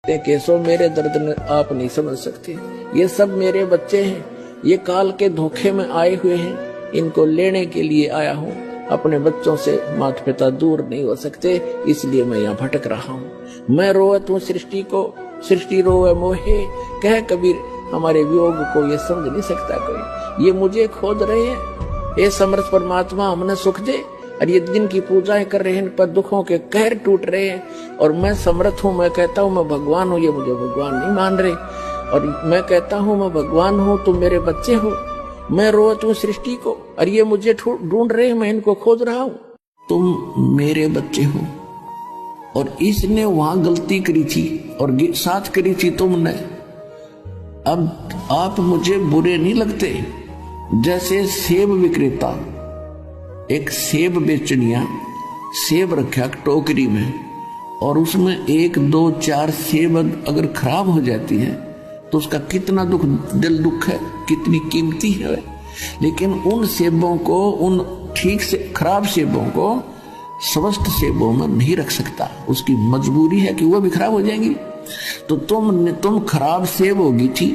केसो मेरे दर्द ने आप नहीं समझ सकते। ये सब मेरे बच्चे हैं, ये काल के धोखे में आए हुए हैं, इनको लेने के लिए आया हूँ। अपने बच्चों से माता पिता दूर नहीं हो सकते, इसलिए मैं यहाँ भटक रहा हूँ। मैं रोवत हूँ सृष्टि को, सृष्टि रोवे मोहे, कह कबीर हमारे वियोग को ये समझ नहीं सकता कोई। ये मुझे खोद रहे हैं, ये समर्थ परमात्मा हमने सुख दे, और ये जिनकी पूजाएं कर रहे हैं इन पर दुखों के कहर टूट रहे हैं। और मैं समर्थ हूँ, मैं कहता हूँ मैं भगवान हूँ, ये मुझे भगवान नहीं मान रहे। और मैं कहता हूँ मैं भगवान हूँ, तुम मेरे बच्चे हो। मैं रोवत हूँ सृष्टि को, और ये मुझे ढूंढ रहे हैं, मैं इनको खोज रहा हूँ। तुम मेरे बच्चे हो, और इसने वहां गलती करी थी और साथ करी थी तुमने। अब आप मुझे बुरे नहीं लगते। जैसे सेब विक्रेता एक सेब बेचनिया सेब रखा टोकरी में, और उसमें 1 2 4 सेब अगर खराब हो जाती है तो उसका कितना दिल दुख है, कितनी कीमती है। लेकिन उन सेबों को, उन ठीक से खराब सेबों को स्वस्थ सेबों में नहीं रख सकता, उसकी मजबूरी है कि वह भी खराब हो जाएंगी। तो तुम खराब सेब होगी थी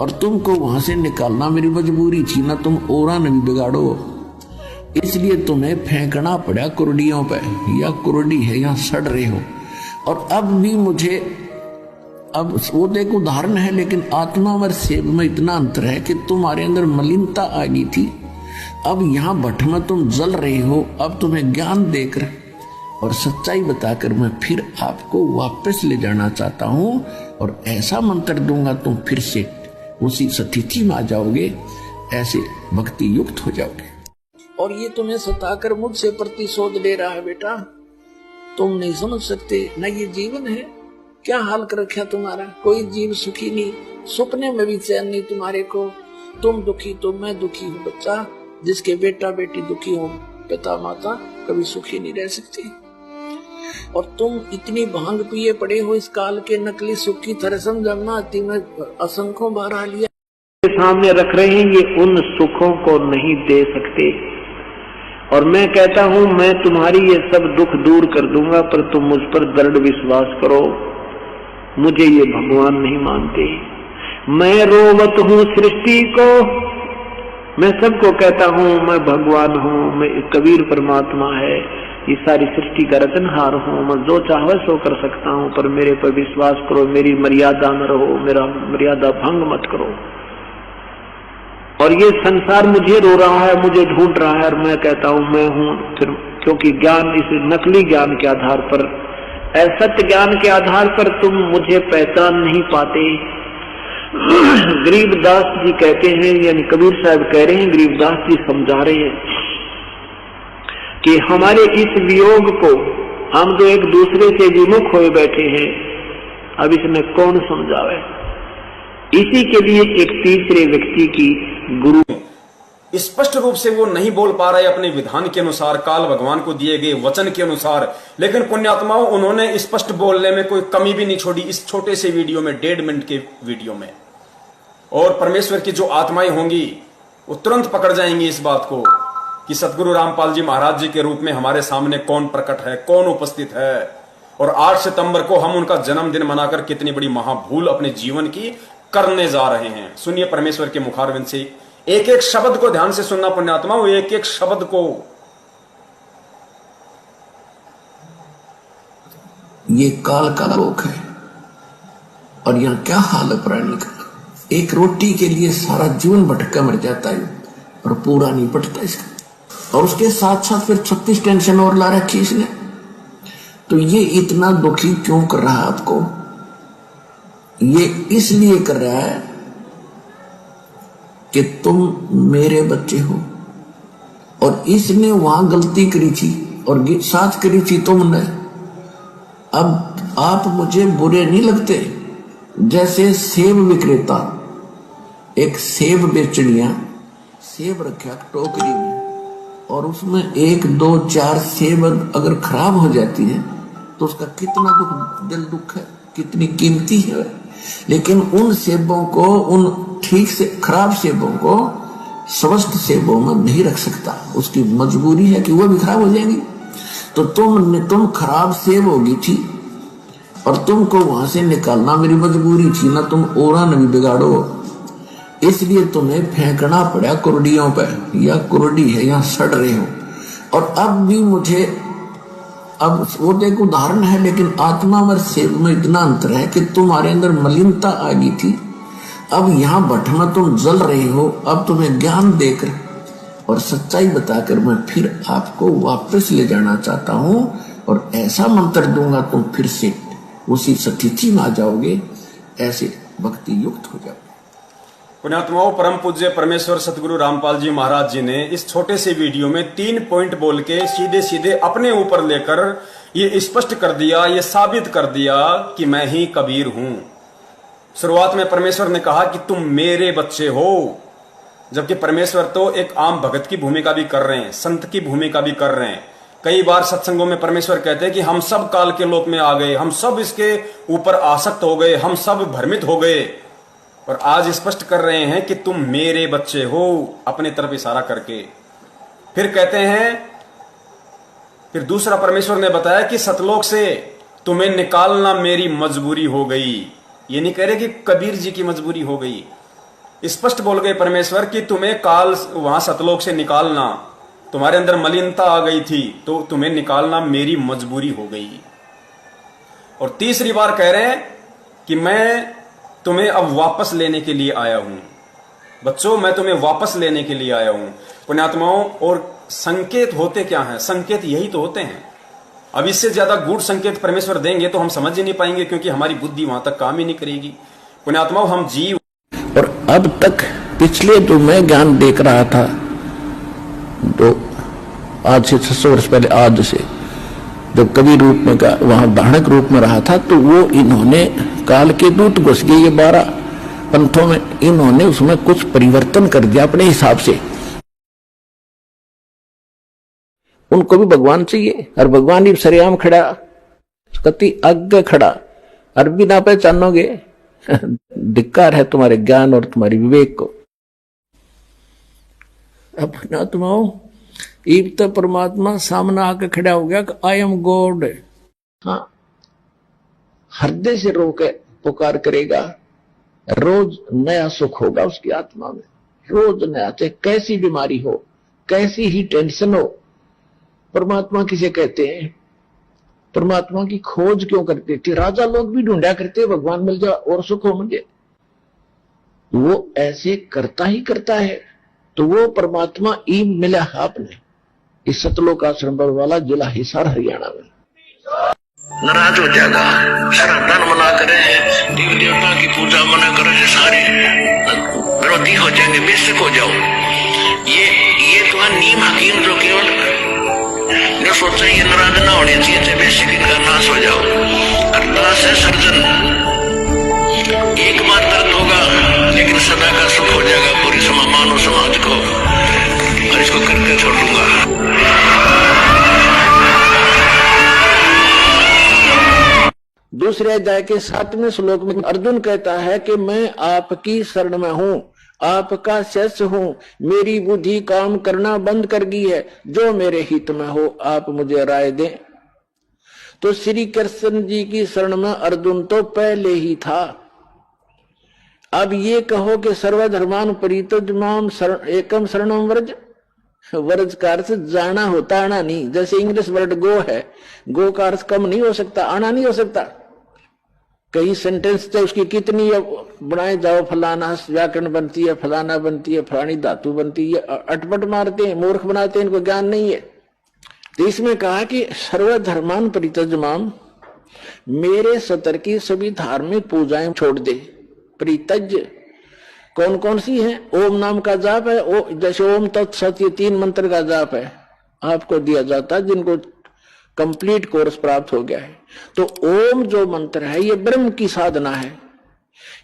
और तुमको वहां से निकालना मेरी मजबूरी थी ना, तुम औरा न भी बिगाड़ो, इसलिए तुम्हें फेंकना पड़ा कुर्डियों पे। या कुर्डी है, या सड़ रहे हो। और अब भी मुझे, अब वो तो एक उदाहरण है, लेकिन आत्मा और सेब में इतना अंतर है कि तुम्हारे अंदर मलिनता आ गई थी, अब यहाँ भट्ट में तुम जल रहे हो। अब तुम्हें ज्ञान देकर और सच्चाई बताकर मैं फिर आपको वापस ले जाना चाहता हूँ, और ऐसा मंत्र दूंगा तुम फिर से उसी स्थिति में आ जाओगे, ऐसे भक्ति युक्त हो जाओगे। और ये तुम्हें सताकर मुझसे प्रतिशोध ले रहा है। बेटा तुम नहीं समझ सकते ना, ये जीवन है। क्या हाल कर रखा तुम्हारा, कोई जीव सुखी नहीं, सपने में भी चैन नहीं तुम्हारे को। तुम दुखी तो मैं दुखी हूँ बच्चा। जिसके बेटा बेटी दुखी हो, पिता माता कभी सुखी नहीं रह सकती। और तुम इतनी भांग पिए पड़े हो इस काल के नकली सुख की तरह, समझना आती मैं असंख्यों बार आ लिया सामने रख रहे हैं, ये उन सुखों को नहीं दे सकते। और मैं कहता हूं मैं तुम्हारी ये सब दुख दूर कर दूंगा, पर तुम मुझ पर दृढ़ विश्वास करो। मुझे ये भगवान नहीं मानते। मैं रोवत हूँ सृष्टि को, मैं सबको कहता हूँ मैं भगवान हूँ, मैं कबीर परमात्मा है, ये सारी सृष्टि का रचनहार हूँ, मैं जो चाहे सो कर सकता हूँ, पर मेरे पर विश्वास करो, मेरी मर्यादा में रहो, मेरा मर्यादा भंग मत करो। और ये संसार मुझे रो रहा है, मुझे ढूंढ रहा है, और मैं कहता हूं मैं हूं। फिर क्योंकि ज्ञान, इस नकली ज्ञान के आधार पर, असत्य ज्ञान के आधार पर तुम मुझे पहचान नहीं पाते। गरीबदास जी कहते हैं, यानी कबीर साहब कह रहे हैं, गरीबदास जी समझा रहे हैं कि हमारे इस वियोग को हम जो एक दूसरे से विमुख हुए बैठे हैं, अब इसमें कौन समझावे। इसी के लिए एक तीसरे व्यक्ति की गुरु स्पष्ट रूप से वो नहीं बोल पा रहे अपने विधान के अनुसार, काल भगवान को दिए गए वचन के अनुसार, लेकिन पुण्यात्माओं उन्होंने स्पष्ट बोलने में कोई कमी भी नहीं छोड़ी इस छोटे से वीडियो में, 1.5 मिनट के वीडियो में। और परमेश्वर की जो आत्माएं होंगी वो तुरंत पकड़ जाएंगी इस बात को कि सतगुरु रामपाल जी महाराज जी के रूप में हमारे सामने कौन प्रकट है, कौन उपस्थित है। और 8 सितंबर को हम उनका जन्मदिन मनाकर कितनी बड़ी महाभूल अपने जीवन की करने जा रहे हैं। सुनिए परमेश्वर के मुखारविंद से एक एक शब्द को ध्यान से सुनना पुण्यात्माओं, एक एक शब्द को। ये काल का लोक है, और यहाँ क्या हाल है प्राणी का। एक रोटी के लिए सारा जीवन भटका मर जाता है और पूरा नहीं पटता इसका, और उसके साथ साथ फिर 36 टेंशन और ला रखी इसने। तो ये इतना दुखी क्यों कर रहा है आपको? ये इसलिए कर रहा है कि तुम मेरे बच्चे हो, और इसने वहां गलती करी थी और साथ करी थी तुमने। अब आप मुझे बुरे नहीं लगते। जैसे सेब विक्रेता एक सेब बेचनिया सेब रखा टोकरी में, और उसमें 1 2 4 सेब अगर खराब हो जाती है तो उसका कितना दिल दुख है, कितनी कीमती है। लेकिन उन सेबों को, उन ठीक से खराब सेबों को स्वस्थ सेबों में नहीं रख सकता, उसकी मजबूरी है कि वह भी खराब हो जाएंगी। तो तुम खराब सेब होगी थी, और तुमको वहां से निकालना मेरी मजबूरी थी ना, तुम औरा न भी बिगाड़ो, इसलिए तुम्हें फेंकना पड़ा कुर्डियों पर। या कुर्डी है, यहाँ सड़ रहे हो। और अब भी मुझे, अब वो तो एक उदाहरण है, लेकिन आत्मा और सेव में इतना अंतर है कि तुम्हारे अंदर मलिनता आ गई थी, अब यहाँ भट्ट में तुम जल रहे हो। अब तुम्हें ज्ञान देकर और सच्चाई बताकर मैं फिर आपको वापस ले जाना चाहता हूं, और ऐसा मंत्र दूंगा तुम फिर से उसी स्थिति में आ जाओगे, ऐसे भक्ति युक्त हो जाओगे। पुण्यात्माओं, परम पूज्य परमेश्वर सतगुरु रामपाल जी महाराज जी ने इस छोटे से वीडियो में 3 पॉइंट बोल के सीधे सीधे अपने ऊपर लेकर ये स्पष्ट कर दिया, ये साबित कर दिया कि मैं ही कबीर हूं। शुरुआत में परमेश्वर ने कहा कि तुम मेरे बच्चे हो, जबकि परमेश्वर तो एक आम भगत की भूमिका भी कर रहे हैं, संत की भूमिका भी कर रहे हैं। कई बार सत्संगों में परमेश्वर कहते हैं कि हम सब काल के लोक में आ गए, हम सब इसके ऊपर आसक्त हो गए, हम सब भ्रमित हो गए। और आज स्पष्ट कर रहे हैं कि तुम मेरे बच्चे हो, अपने तरफ इशारा करके। फिर कहते हैं, फिर दूसरा परमेश्वर ने बताया कि सतलोक से तुम्हें निकालना मेरी मजबूरी हो गई। ये नहीं कह रहे कि कबीर जी की मजबूरी हो गई, स्पष्ट बोल गए परमेश्वर कि तुम्हें काल वहां सतलोक से निकालना, तुम्हारे अंदर मलिनता आ गई थी तो तुम्हें निकालना मेरी मजबूरी हो गई। और तीसरी बार कह रहे हैं कि मैं तुम्हें अब वापस लेने के लिए आया हूं। बच्चों, मैं तुम्हें वापस लेने के लिए आया हूं। पुण्यात्माओं, और संकेत होते क्या हैं? संकेत यही तो होते हैं। अब इससे ज्यादा गूढ़ संकेत परमेश्वर देंगे तो हम समझ ही नहीं पाएंगे, क्योंकि हमारी बुद्धि वहां तक काम ही नहीं करेगी। पुण्यात्माओं, हम जीव, और अब तक पिछले जो मैं ज्ञान देख रहा था, तो आज से 600 वर्ष पहले, आज से जब कवि रूप में का वहां धारणक रूप में रहा था, तो वो इन्होंने काल के दूत घुस गए, ये 12 पंथों में, इन्होंने उसमें कुछ परिवर्तन कर दिया अपने हिसाब से। उनको भी भगवान चाहिए, और भगवान ही सरेआम खड़ा, कति आगे खड़ा, और भी ना पहचानोगे, धिक्कार है तुम्हारे ज्ञान और तुम्हारी विवेक को। अपना तुम ईब तो परमात्मा सामने आके खड़ा हो गया कि आई एम गॉड। हाँ, हृदय से रो के पुकार करेगा, रोज नया सुख होगा उसकी आत्मा में, रोज नया, चाहे कैसी बीमारी हो, कैसी ही टेंशन हो। परमात्मा किसे कहते हैं? परमात्मा की खोज क्यों करते थे? राजा लोग भी ढूंढा करते, भगवान मिल जाए और सुख हो मुझे। वो ऐसे करता ही करता है। तो वो परमात्मा ईम मिला आपने इस सतलोक आश्रम वाला जिला हिसार हरियाणा में। नाराज हो जाएगा, श्राद्धन मना करे, देवी देवता की पूजा मना करे, सारे विरोधी हो जाएंगे, बेशक हो जाओ। ये तुम्हारा नीम हकीम जो केवल जो सोचा ये नाराज ना होनी चाहिए थे, बेशक इनका नाश हो जाओ। नाश है सर्जन, एक बार दर्द होगा लेकिन सदा का सुख हो जाएगा पूरी मानव समाज को, और इसको करके छोड़ दूंगा। दूसरे अध्याय के 7वें श्लोक में अर्जुन कहता है कि मैं आपकी शरण में हूं, आपका शिष्य हूं, मेरी बुद्धि काम करना बंद कर गई है, जो मेरे हित में हो आप मुझे राय दें। तो श्री कृष्ण जी की शरण में अर्जुन तो पहले ही था। अब ये कहो कि सर्वधर्मान परित्यज्य एकम शरणम व्रज, व्रज का अर्थ जाना होता, आना नहीं। जैसे इंग्लिश वर्ड गो है, गो का अर्थ कम नहीं हो सकता, आना नहीं हो सकता। कई सेंटेंस तो उसकी कितनी बनाए जाओ, फलाना व्याकरण बनती है, फलाना बनती है, फलानी धातु बनती है, अटपट मारते हैं, मूर्ख बनाते हैं, इनको ज्ञान नहीं है। तो इसमें कहा कि सर्वधर्मान परित्यज्यमाम, मेरे सतर की सभी धार्मिक पूजाएं छोड़ दे। परित्यज्य कौन कौन सी है? ओम नाम का जाप है, जैसे ओम तत्सत, ये 3 मंत्र का जाप है आपको दिया जाता है जिनको कंप्लीट कोर्स प्राप्त हो गया है। तो ओम जो मंत्र है ये ब्रह्म की साधना है,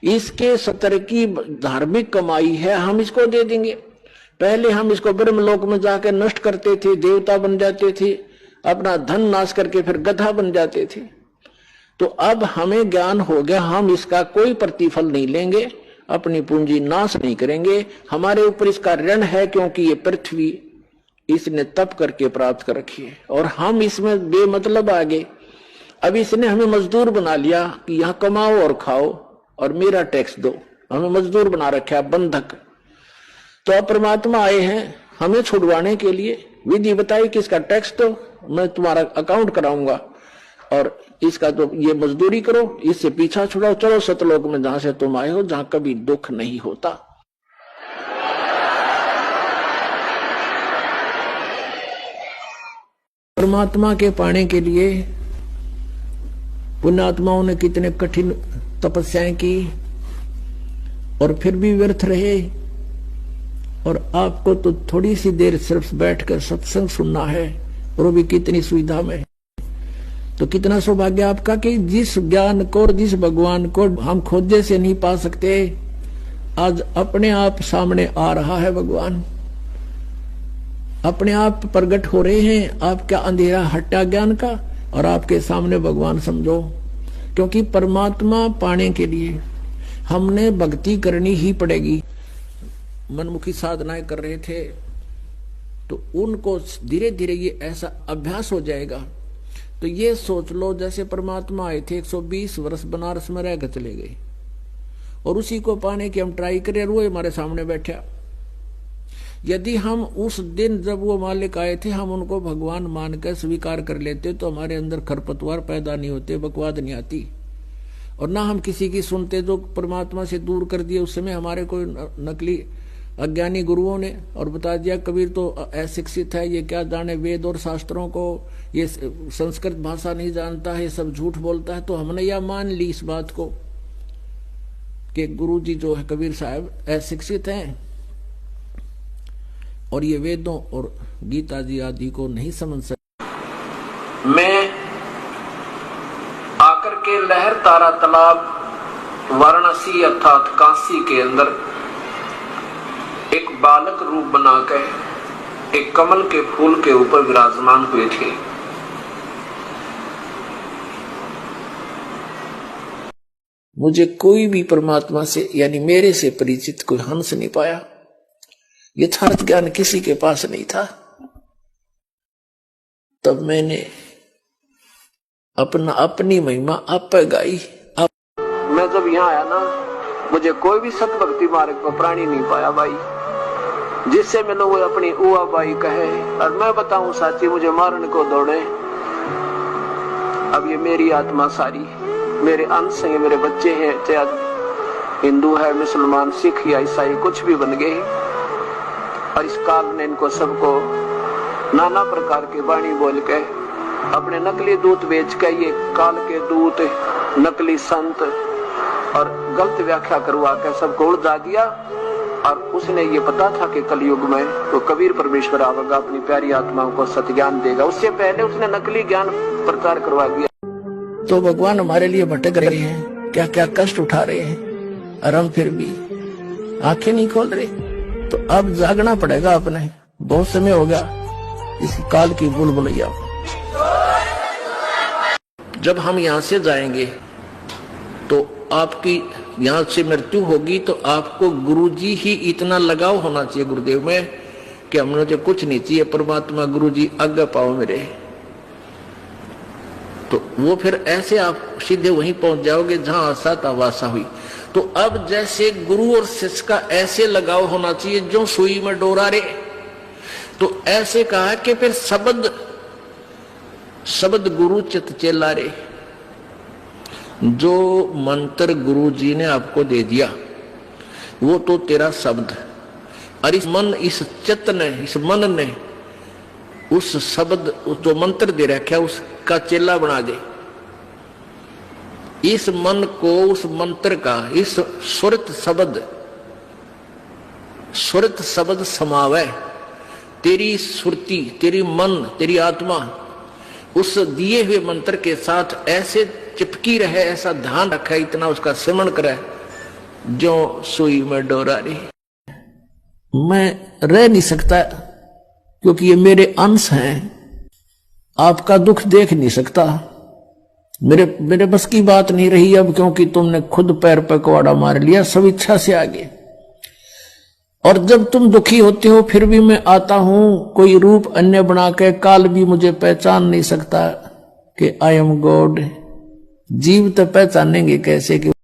इसके सतर की धार्मिक कमाई है, हम इसको दे देंगे। पहले हम इसको ब्रह्म लोक में जाकर नष्ट करते थे, देवता बन जाते थे, अपना धन नाश करके फिर गधा बन जाते थे। तो अब हमें ज्ञान हो गया, हम इसका कोई प्रतिफल नहीं लेंगे, अपनी पूंजी नाश नहीं करेंगे, हमारे ऊपर इसका ऋण है, क्योंकि ये पृथ्वी इसने तप करके प्राप्त कर रखी है और हम इसमें बेमतलब आ गए। अब इसने हमें मजदूर बना लिया कि यहां कमाओ और खाओ और मेरा टैक्स दो, हमें मजदूर बना रखा, बंधक। तो अब परमात्मा आए हैं हमें छुड़वाने के लिए, विधि बताई कि इसका टैक्स दो, मैं तुम्हारा अकाउंट कराऊंगा और इसका तो ये मजदूरी करो, इससे पीछा छुड़ाओ, चलो सतलोक में जहां से तुम आए हो, जहां कभी दुख नहीं होता। परमात्मा के पाने के लिए पुण्यात्माओं ने कितने कठिन तपस्याएं की और फिर भी व्यर्थ रहे। और आपको तो थोड़ी सी देर सिर्फ बैठकर सत्संग सुनना है और वो भी कितनी सुविधा में। तो कितना सौभाग्य आपका कि जिस ज्ञान को और जिस भगवान को हम खोजे से नहीं पा सकते, आज अपने आप सामने आ रहा है भगवान, अपने आप प्रकट हो रहे हैं। आपका अंधेरा हटा ज्ञान का और आपके सामने भगवान समझो। क्योंकि परमात्मा पाने के लिए हमने भक्ति करनी ही पड़ेगी। मनमुखी साधनाएं कर रहे थे तो उनको धीरे धीरे ये ऐसा अभ्यास हो जाएगा। तो ये सोच लो जैसे परमात्मा आए थे, 120 वर्ष बनारस में रहकर चले गए और उसी को पाने की हम ट्राई करें, वो हमारे सामने बैठा। यदि हम उस दिन जब वो मालिक आए थे हम उनको भगवान मानकर स्वीकार कर लेते तो हमारे अंदर खरपतवार पैदा नहीं होते, बकवाद नहीं आती और ना हम किसी की सुनते। जो परमात्मा से दूर कर दिए उस समय हमारे कोई नकली अज्ञानी गुरुओं ने और बता दिया कबीर तो अशिक्षित है, ये क्या जाने वेद और शास्त्रों को, ये संस्कृत भाषा नहीं जानता है, ये सब झूठ बोलता है। तो हमने यह मान ली इस बात को कि गुरु जी जो है कबीर साहब अशिक्षित हैं और ये वेदों और गीता जी आदि को नहीं समझ सकते। मैं आकर के लहर तारा तालाब वाराणसी अर्थात काशी के अंदर एक बालक रूप बनाकर एक कमल के फूल के ऊपर विराजमान हुए थे। मुझे कोई भी परमात्मा से यानी मेरे से परिचित कोई हंस नहीं पाया, यथार्थ ज्ञान किसी के पास नहीं था। तब मैंने अपनी महिमा आप पे गाई। मैं जब यहाँ आया ना मुझे कोई भी सत भक्ति मार्ग पर प्राणी नहीं पाया भाई, जिससे मैं लोग अपनी उआ बाई कहे और मैं बताऊं साथी मुझे मारने को दौड़े। अब ये मेरी आत्मा सारी मेरे अंश है, मेरे बच्चे हैं, चाहे हिंदू है, मुसलमान, सिख या ईसाई कुछ भी बन गए और इस काल ने इनको सबको नाना प्रकार की वाणी बोल के अपने नकली दूत बेच के ये काल के दूत नकली संत और गलत व्याख्या करवा के सबको उड़ा दिया। और उसने ये पता था कि कलयुग में तो कबीर परमेश्वर आवेगा, अपनी प्यारी आत्माओं को सत्य ज्ञान देगा, उससे पहले उसने नकली ज्ञान प्रचार करवा दिया। तो भगवान हमारे लिए भटक रहे हैं, क्या क्या कष्ट उठा रहे हैं और हम फिर भी आंखें नहीं खोल रहे। तो अब जागना पड़ेगा अपने, बहुत समय हो गया इस काल की बुलबुलैया। जब हम यहाँ से जाएंगे तो आपकी यहाँ से मृत्यु होगी तो आपको गुरुजी ही इतना लगाव होना चाहिए गुरुदेव में कि हमने जो कुछ नहीं चाहिए, परमात्मा गुरुजी आज्ञा पाओ मेरे। तो वो फिर ऐसे आप सीधे वहीं पहुंच जाओगे जहां आशा था वासा हुई। तो अब जैसे गुरु और शिष्य का ऐसे लगाव होना चाहिए जो सुई में डोरा रे। तो ऐसे कहा कि फिर शब्द गुरु चित चेला रे। जो मंत्र गुरु जी ने आपको दे दिया वो तो तेरा शब्द, और इस चित्त ने, इस मन ने उस शब्द जो मंत्र दे रखा उसका चेला बना दे। इस मन को उस मंत्र का, इस सुरत शब्द समावे। तेरी सुरती, तेरी मन, तेरी आत्मा उस दिए हुए मंत्र के साथ ऐसे चिपकी रहे, ऐसा ध्यान रखे, इतना उसका सिमरण करे जो सुई में डोरा रही। मैं रह नहीं सकता क्योंकि ये मेरे अंश हैं, आपका दुख देख नहीं सकता। मेरे बस की बात नहीं रही अब, क्योंकि तुमने खुद पैर पे कुआड़ा मार लिया सब इच्छा से आगे। और जब तुम दुखी होते हो फिर भी मैं आता हूं, कोई रूप अन्य बना के, काल भी मुझे पहचान नहीं सकता कि आई एम गॉड। जीव तो पहचानेंगे कैसे कि